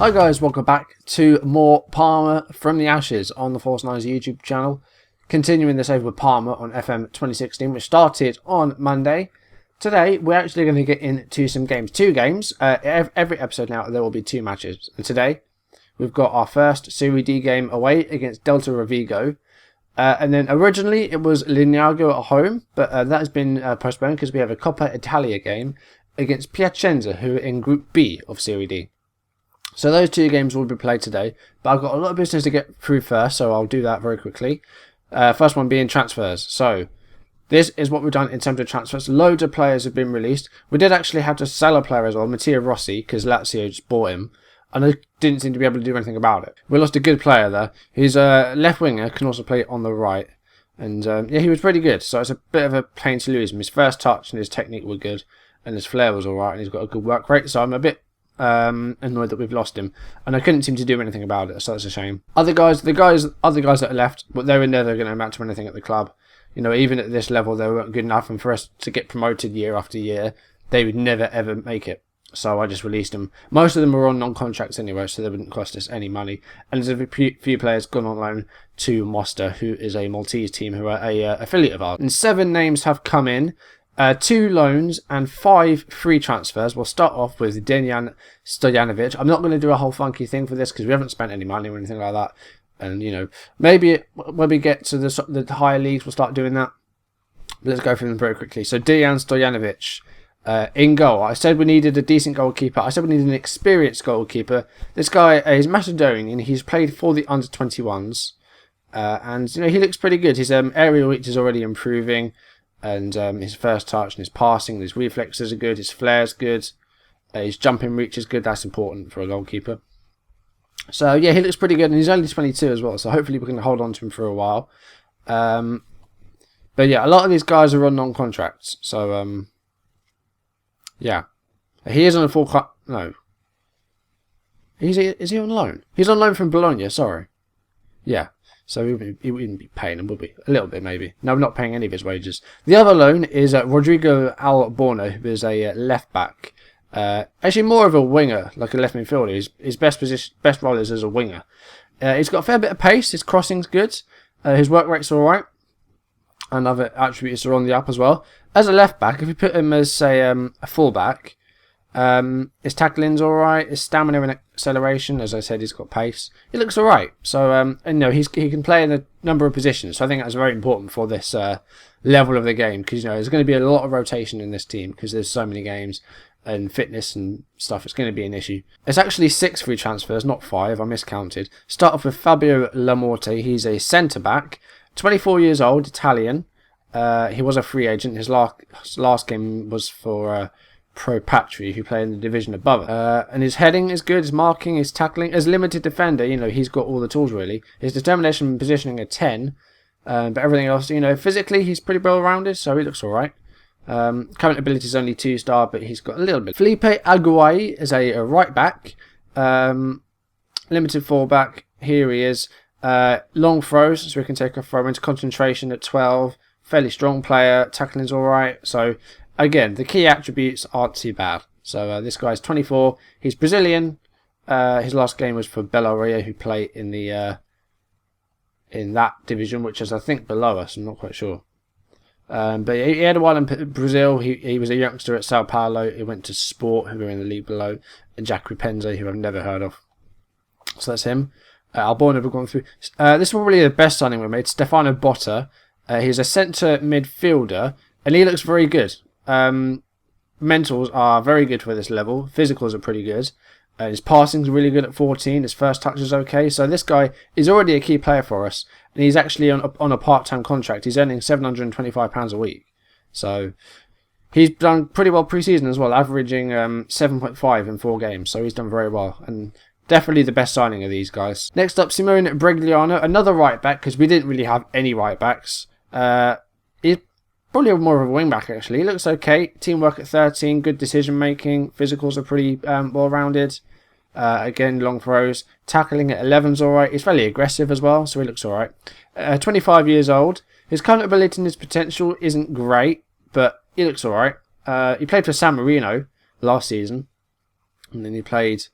Hi guys, welcome back to more Parma from the Ashes on the Force 9's YouTube channel. Continuing this over with Parma on FM 2016, which started on Monday. Today, we're actually going to get into some games. Two games. Every episode now, there will be two matches. And today, we've got our first Serie D game away against Delta Rovigo. And then originally, it was Lineago at home, but that has been postponed because we have a Coppa Italia game against Piacenza, who are in Group B of Serie D. So those two games will be played today, but I've got a lot of business to get through first, so I'll do that very quickly. First one being transfers. So this is what we've done in terms of transfers. Loads of players have been released. We did actually have to sell a player as well, Matteo Rossi, because Lazio just bought him, and I didn't seem to be able to do anything about it. We lost a good player there. He's a left winger, can also play on the right, and yeah, he was pretty good. So it's a bit of a pain to lose him. His first touch and his technique were good, and his flair was alright, and he's got a good work rate. So I'm a bit annoyed that we've lost him, and I couldn't seem to do anything about it, so that's a shame. Other guys that are left, but they're never going to amount to anything at the club. You know, even at this level, they weren't good enough, and for us to get promoted year after year, they would never ever make it. So I just released them. Most of them were on non-contracts anyway, so they wouldn't cost us any money. And there's a few players gone on loan to Mostar, who is a Maltese team who are a affiliate of ours. And 7 names have come in. 2 loans and 5 free transfers. We'll start off with Dejan Stojanovic. I'm not going to do a whole funky thing for this because we haven't spent any money or anything like that. And, you know, maybe when we get to the higher leagues, we'll start doing that. But let's go through them very quickly. So, Dejan Stojanovic in goal. I said we needed a decent goalkeeper. I said we needed an experienced goalkeeper. This guy is Macedonian. He's played for the under-21s. And, you know, he looks pretty good. His aerial reach is already improving. And his first touch and his passing, his reflexes are good, his flair's good, his jumping reach is good. That's important for a goalkeeper. So yeah, he looks pretty good, and he's only 22 as well. So hopefully we can hold on to him for a while. But yeah, a lot of these guys are on non-contracts. So yeah, he is on a full cut. No, is he on loan? He's on loan from Bologna. Sorry. Yeah. So he wouldn't be paying him, would we? A little bit, maybe. No, we're not paying any of his wages. The other loan is Rovigo Alborno, who is a left-back. Actually, more of a winger, like a left midfielder. His best role is as a winger. He's got a fair bit of pace. His crossing's good. His work rate's all right. And other attributes are on the up as well. As a left-back, if you put him as, say, a full-back, his tackling's alright, his stamina and acceleration, as I said, he's got pace. He looks alright. So, and you know, he can play in a number of positions. So I think that's very important for this level of the game, because you know there's going to be a lot of rotation in this team because there's so many games and fitness and stuff. It's going to be an issue. It's actually 6 free transfers, not 5. I miscounted. Start off with Fabio Lamorte. He's a centre back, 24 years old, Italian. He was a free agent. His last game was for Pro Patri, who play in the division above it. And his heading is good, his marking, his tackling. As limited defender, you know, he's got all the tools really. His determination and positioning are 10, but everything else, you know, physically he's pretty well rounded, so he looks alright. Current ability is only 2-star, but he's got a little bit. Felipe Aguay is a right back, limited fullback. Here he is. Long throws, so we can take a throw into concentration at 12. Fairly strong player, tackling's alright, so again, the key attributes aren't too bad. So this guy's 24. He's Brazilian. His last game was for Bellaria, who play in the in that division, which is I think below us. I'm not quite sure. But he had a while in Brazil. He was a youngster at Sao Paulo. He went to Sport, who were in the league below, and Jack Rupenze, who I've never heard of. So that's him. Alborno we've gone through. This is probably the best signing we made. Stefano Botta. He's a centre midfielder, and he looks very good. Mentals are very good for this level. Physicals are pretty good. His passing's really good at 14. His first touch is okay. So this guy is already a key player for us. And he's actually on a part-time contract. He's earning £725 a week. So he's done pretty well pre-season as well, averaging 7.5 in 4 games. So he's done very well. And definitely the best signing of these guys. Next up, Simone Bregliano, another right-back, because we didn't really have any right-backs. He's probably more of a wing-back, actually. He looks okay. Teamwork at 13, good decision-making. Physicals are pretty well-rounded. Again, long throws. Tackling at 11's alright. He's fairly aggressive as well, so he looks alright. 25 years old. His current ability and his potential isn't great, but he looks alright. He played for San Marino last season, and then he played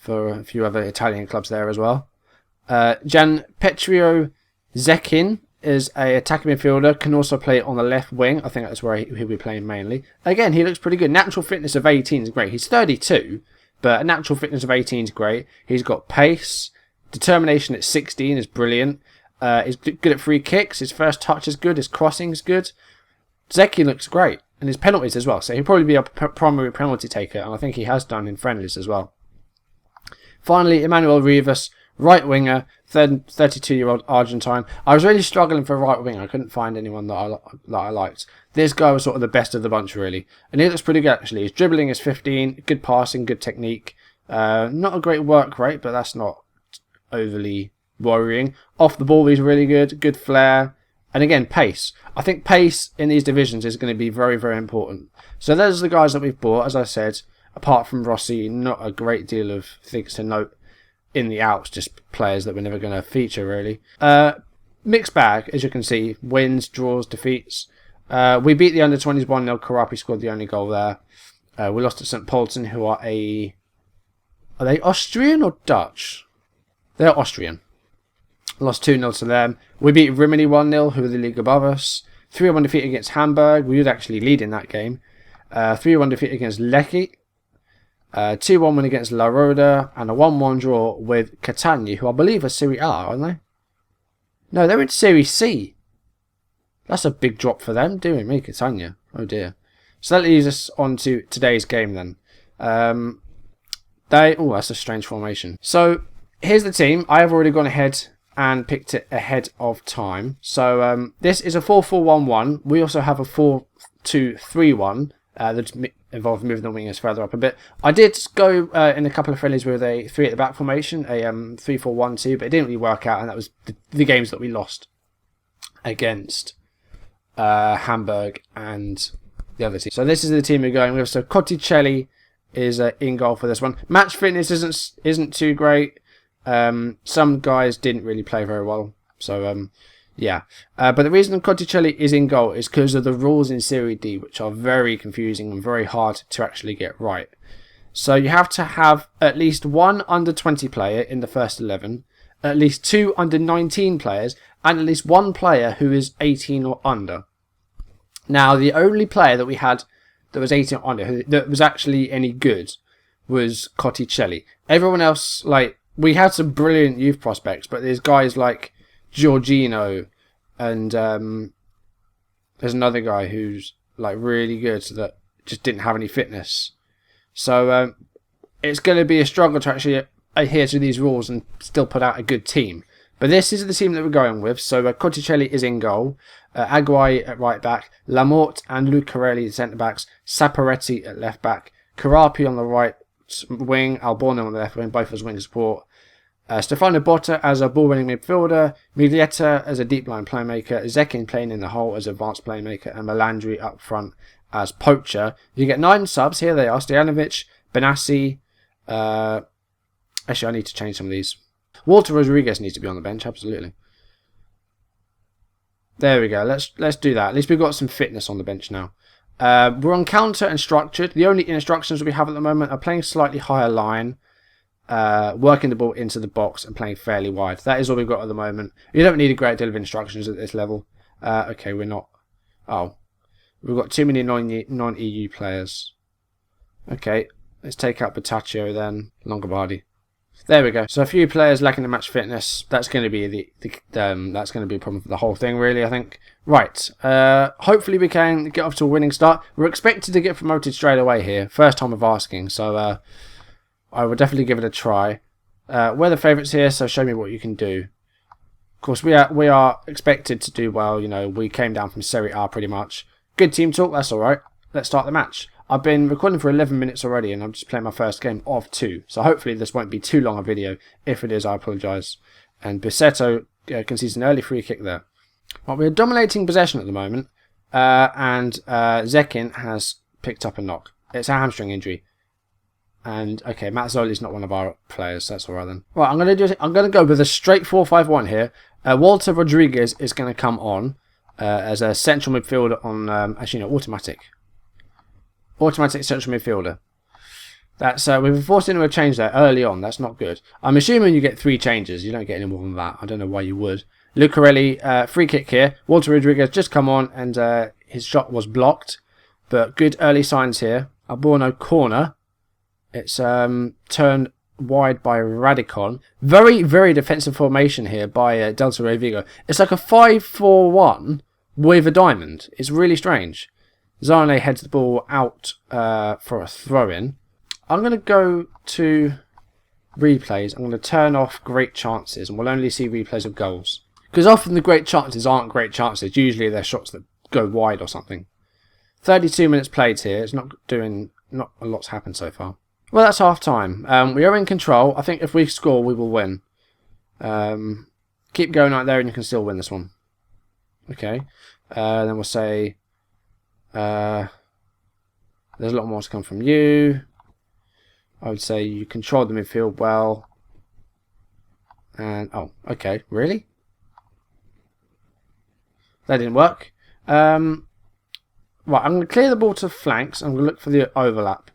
for a few other Italian clubs there as well. Gian Petrio Zekin is a attacking midfielder, can also play on the left wing. I think that's where he'll be playing mainly. Again, he looks pretty good. Natural fitness of 18 is great. He's 32, but a natural fitness of 18 is great. He's got pace. Determination at 16 is brilliant. He's good at free kicks. His first touch is good. His crossing is good. Zeki looks great. And his penalties as well. So he'll probably be a primary penalty taker. And I think he has done in friendlies as well. Finally, Emmanuel Rivas, right winger, 32-year-old Argentine. I was really struggling for a right winger. I couldn't find anyone that I liked. This guy was sort of the best of the bunch, really. And he looks pretty good, actually. His dribbling is 15. Good passing, good technique. Not a great work rate, but that's not overly worrying. Off the ball, he's really good. Good flair. And again, pace. I think pace in these divisions is going to be very, very important. So those are the guys that we've bought. As I said, apart from Rossi, not a great deal of things to note in the outs. Just players that we're never going to feature, really. Mixed bag, as you can see. Wins, draws, defeats. We beat the under-20s 1-0. Karapi scored the only goal there. We lost to St. Polten, who are a... Are they Austrian or Dutch? They're Austrian. Lost 2-0 to them. We beat Rimini 1-0, who are the league above us. 3-1 defeat against Hamburg. We would actually lead in that game. 3-1 defeat against Lecce. 2-1 win against La Roda. And a 1-1 draw with Catania, who I believe are Serie A, aren't they? No, they're in Serie C. That's a big drop for them. Dear me, Catania. Oh dear. So that leads us on to today's game then. Oh, that's a strange formation. So here's the team. I have already gone ahead and picked it ahead of time. So this is a 4-4-1-1. We also have a 4-2-3-1 that involves moving the wingers further up a bit. I did go in a couple of friendlies with a 3 at the back formation, a 3-4-1-2, but it didn't really work out, and that was the games that we lost against Hamburg and the other team. So this is the team we're going with. So Cotticelli is in goal for this one. Match fitness isn't too great. Some guys didn't really play very well, so yeah. But the reason Cotticelli is in goal is because of the rules in Serie D, which are very confusing and very hard to actually get right. So you have to have at least one under-20 player in the first 11, at least 2 under-19 players, and at least 1 player who is 18 or under. Now, the only player that we had that was 18 or under, that was actually any good, was Cotticelli. Everyone else, like, we had some brilliant youth prospects, but there's guys like Giorgino, and there's another guy who's like really good that just didn't have any fitness. So it's going to be a struggle to actually adhere to these rules and still put out a good team. But this is the team that we're going with. So Cotticelli is in goal, Aguai at right back, Lamort and Lucarelli at centre backs, Saporetti at left back, Karapi on the right wing, Alborno on the left wing, both as wing support. Stefano Botta as a ball-winning midfielder, Miglietta as a deep line playmaker, Zekin playing in the hole as advanced playmaker, and Melandri up front as poacher. You get 9 subs. Here they are: Stojanovic, Benassi. Actually, I need to change some of these. Walter Rodriguez needs to be on the bench, absolutely. There we go. Let's do that. At least we've got some fitness on the bench now. We're on counter and structured. The only instructions we have at the moment are playing slightly higher line, working the ball into the box and playing fairly wide. That is all we've got at the moment. You don't need a great deal of instructions at this level. Okay, we're not... Oh. We've got too many non-EU players. Okay, let's take out Bataccio then. Longobardi. There we go. So a few players lacking the match fitness. That's going to be that's going to be a problem for the whole thing, really, I think. Right. Hopefully we can get off to a winning start. We're expected to get promoted straight away here. First time of asking, so I will definitely give it a try. We're the favourites here, so show me what you can do. Of course, we are expected to do well. You know, we came down from Serie A pretty much. Good team talk. That's all right. Let's start the match. I've been recording for 11 minutes already, and I'm just playing my first game of 2. So hopefully this won't be too long a video. If it is, I apologise. And Bisetto concedes an early free kick there. Well, we're dominating possession at the moment, and Zekin has picked up a knock. It's a hamstring injury. And okay, Mazzoli's not one of our players. So that's all right then. Right, I'm going to go with a straight 4-5-1 here. Walter Rodriguez is going to come on as a central midfielder on actually no, automatic central midfielder. That's we've been forced into a change there early on. That's not good. I'm assuming you get 3 changes. You don't get any more than that. I don't know why you would. Lucarelli, free kick here. Walter Rodriguez just come on and his shot was blocked. But good early signs here. Alborno corner. It's turned wide by Radicon. Very, very defensive formation here by Delta Rovigo. It's like a 5-4-1 with a diamond. It's really strange. Zane heads the ball out for a throw-in. I'm going to go to replays. I'm going to turn off great chances and we'll only see replays of goals. Because often the great chances aren't great chances. Usually they're shots that go wide or something. 32 minutes played here. It's not a lot's happened so far. Well, that's half time. We are in control. I think if we score, we will win. Keep going right there and you can still win this one. Okay. Then we'll say there's a lot more to come from you. I would say you control the midfield well. And, oh, okay. Really? That didn't work. Right, I'm going to clear the ball to flanks. I'm going to look for the overlap.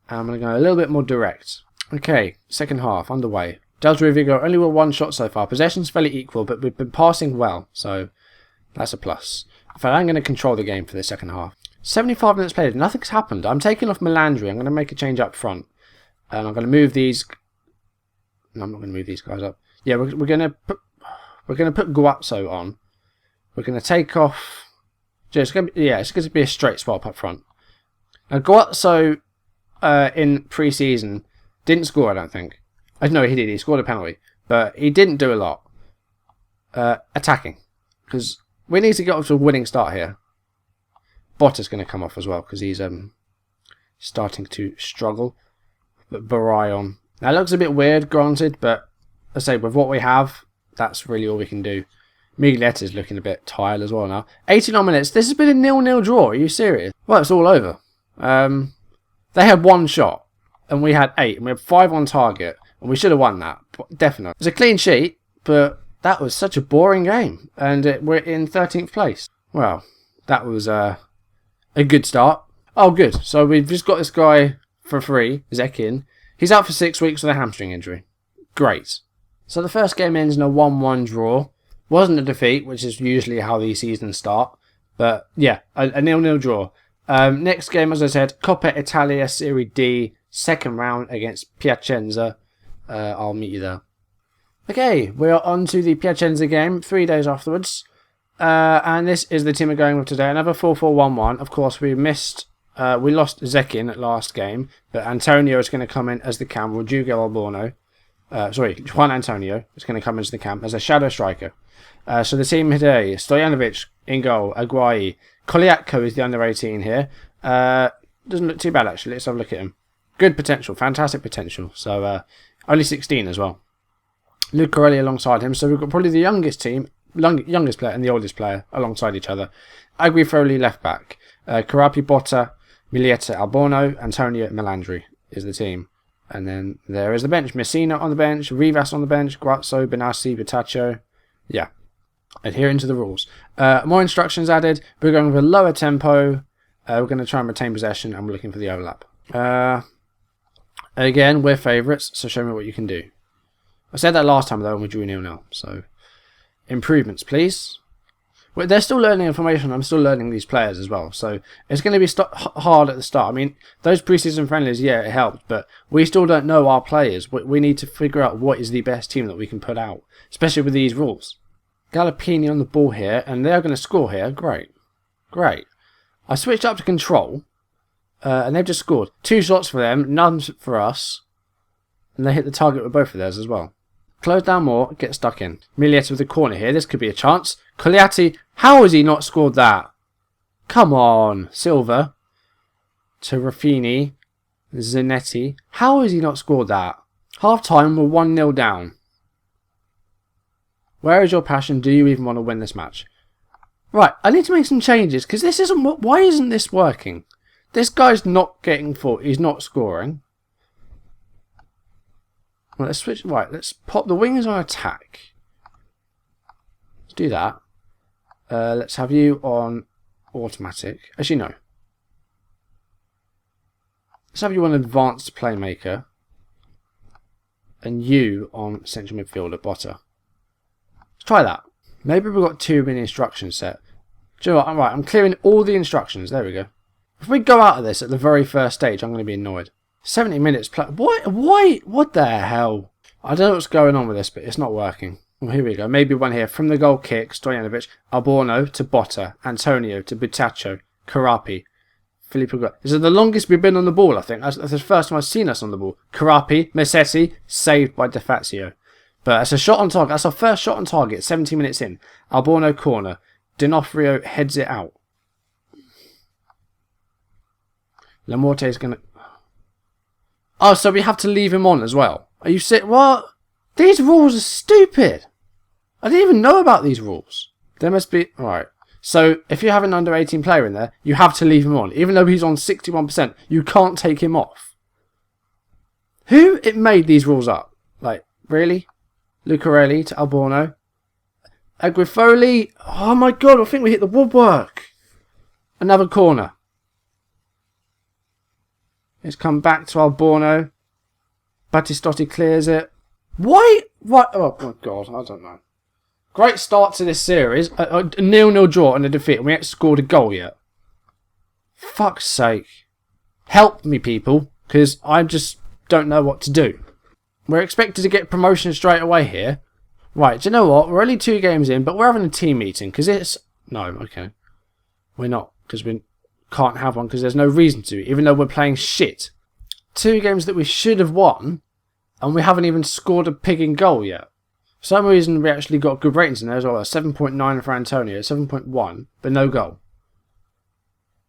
And I'm going to go a little bit more direct. Okay, second half, underway. Delta Rovigo only with 1 shot so far. Possession's fairly equal, but we've been passing well. So, that's a plus. In fact, I'm going to control the game for the second half. 75 minutes played. Nothing's happened. I'm taking off Melandri. I'm going to make a change up front. And I'm going to move these... No, I'm not going to move these guys up. Yeah, we're going to put Guazzo on. We're going to take off... It's going to be a straight swap up front. Now, Guazzo in pre-season didn't score, I don't think. No, he did. He scored a penalty. But he didn't do a lot. Attacking. Because we need to get off to a winning start here. Botta's going to come off as well because he's starting to struggle. But Barayon. Now, it looks a bit weird, granted, but I say with what we have, that's really all we can do. Miglietta's looking a bit tired as well now. 89 minutes. This has been a 0-0 draw. Are you serious? Well, it's all over. They had 1 shot, and we had 8, and we had 5 on target, and we should have won that. Definitely. It's a clean sheet, but that was such a boring game, and we're in 13th place. Well, that was a good start. Oh, good. So we've just got this guy for free, Zekin. He's out for 6 weeks with a hamstring injury. Great. So the first game ends in a 1-1 draw. Wasn't a defeat, which is usually how these seasons start. But yeah, a 0-0 draw. Next game, as I said, Coppa Italia Serie D, second round against Piacenza. I'll meet you there. Okay, we are on to the Piacenza game 3 days afterwards. And this is the team we're going with today. Another 4-4-1-1. Of course, we lost Zekin at last game, but Antonio is going to come in as the cam. Rodrigo Alborno. Juan Antonio is going to come into the camp as a shadow striker. So the team today, Stojanovic in goal, Aguayi. Koliatko is the under-18 here. Doesn't look too bad, actually. Let's have a look at him. Good potential, fantastic potential. So only 16 as well. Lucarelli alongside him. So we've got probably the youngest player and the oldest player alongside each other. Agrifoli left back. Carapi, Botta, Miglietta, Alborno, Antonio, Melandri is the team. And then there is the bench. Messina on the bench, Rivas on the bench, Guazzo, Benassi, Vitaccio. Yeah, adhering to the rules. More instructions added. We're going with a lower tempo. We're going to try and retain possession, and we're looking for the overlap. Again, we're favourites, so show me what you can do. I said that last time, though, when we drew 0-0. So, improvements, please. Well, they're still learning information. I'm still learning these players as well. So, it's going to be hard at the start. I mean, those pre-season friendlies, yeah, it helped. But we still don't know our players. We need to figure out what is the best team that we can put out. Especially with these rules. Gallopini on the ball here. And they're going to score here. Great. Great. I switched up to control. And they've just scored. 2 shots for them. None for us. And they hit the target with both of theirs as well. Close down more, get stuck in. Miglietta with the corner here. This could be a chance. Coliatti, how has he not scored that? Come on. Silva. To Raffini. Zanetti. How has he not scored that? Half time, we're 1-0 down. Where is your passion? Do you even want to win this match? Right, I need to make some changes because this isn't. Why isn't this working? This guy's not getting full. He's not scoring. Well, let's switch. Right, let's pop the wingers on attack. Let's do that. Let's have you on automatic. Actually, no. Let's have you on advanced playmaker. And you on central midfielder, Botta. Let's try that. Maybe we've got too many instructions set. Do you know what? I'm right. I'm clearing all the instructions. There we go. If we go out of this at the very first stage, I'm going to be annoyed. 70 minutes play. Why? What the hell? I don't know what's going on with this, but it's not working. Well, here we go. Maybe one here. From the goal kick, Stojanovic, Alborno to Botta, Antonio to Butaccio, Carapi, Filippo. This is the longest we've been on the ball, I think. That's the first time I've seen us on the ball. Carapi, Messetti, saved by De Fazio. But it's a shot on target. That's our first shot on target, 17 minutes in. Alborno corner. D'Onofrio heads it out. Lamorte is going to... Oh, so we have to leave him on as well. Are you sick? What? These rules are stupid. I didn't even know about these rules. There must be... Alright. So, if you have an under 18 player in there, you have to leave him on. Even though he's on 61%, you can't take him off. Who made these rules up? Like, really? Lucarelli to Alborno. Agrifoli. Oh my god, I think we hit the woodwork. Another corner. It's come back to Alborno. Battistotti clears it. Why? What? Oh my god, I don't know. Great start to this series. A 0-0 draw and a defeat. We haven't scored a goal yet. Fuck's sake. Help me, people. Because I just don't know what to do. We're expected to get promotion straight away here. Right, do you know what? We're only 2 games in, but we're having a team meeting. Because it's... No, okay. We're not. Because we can't have one because there's no reason to. Even though we're playing shit. 2 games that we should have won. And we haven't even scored a pigging goal yet. For some reason, we actually got good ratings in there as well. 7.9 for Antonio, 7.1, but no goal.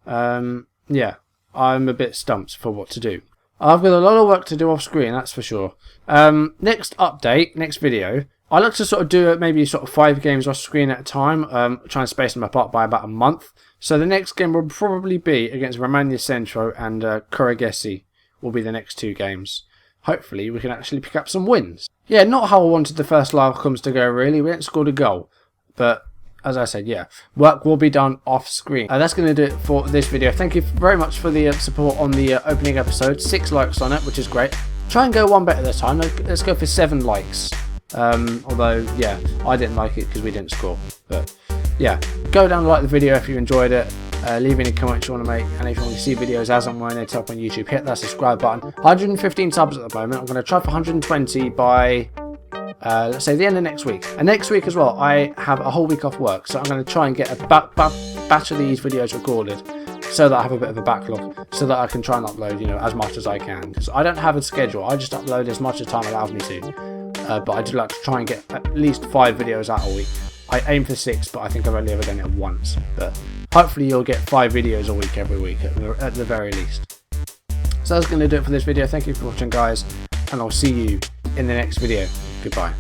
Yeah, I'm a bit stumped for what to do. I've got a lot of work to do off screen, that's for sure. Next update, next video, I like to sort of do maybe sort of 5 games off screen at a time, try and space them apart by about a month. So the next game will probably be against Romagna Centro and Corregesi will be the next 2 games. Hopefully we can actually pick up some wins. Yeah, not how I wanted the first livecoms to go really. We haven't scored a goal. But as I said, yeah, work will be done off screen. That's going to do it for this video. Thank you very much for the support on the opening episode. 6 likes on it, which is great. Try and go one better this time. Let's go for 7 likes. Although, yeah, I didn't like it because we didn't score. But yeah, go down and like the video if you enjoyed it. Leave any comments you want to make, and if you want to see videos as and when they're up on YouTube, hit that subscribe button. 115 subs at the moment. I'm going to try for 120 by let's say the end of next week. And next week as well, I have a whole week off work, so I'm going to try and get a batch of these videos recorded, so that I have a bit of a backlog, so that I can try and upload, you know, as much as I can. Because I don't have a schedule. I just upload as much as time allows me to. But I do like to try and get at least 5 videos out a week. I aim for 6, but I think I've only ever done it once. But hopefully you'll get 5 videos a week every week at the very least. So that's going to do it for this video. Thank you for watching, guys, and I'll see you in the next video. Goodbye.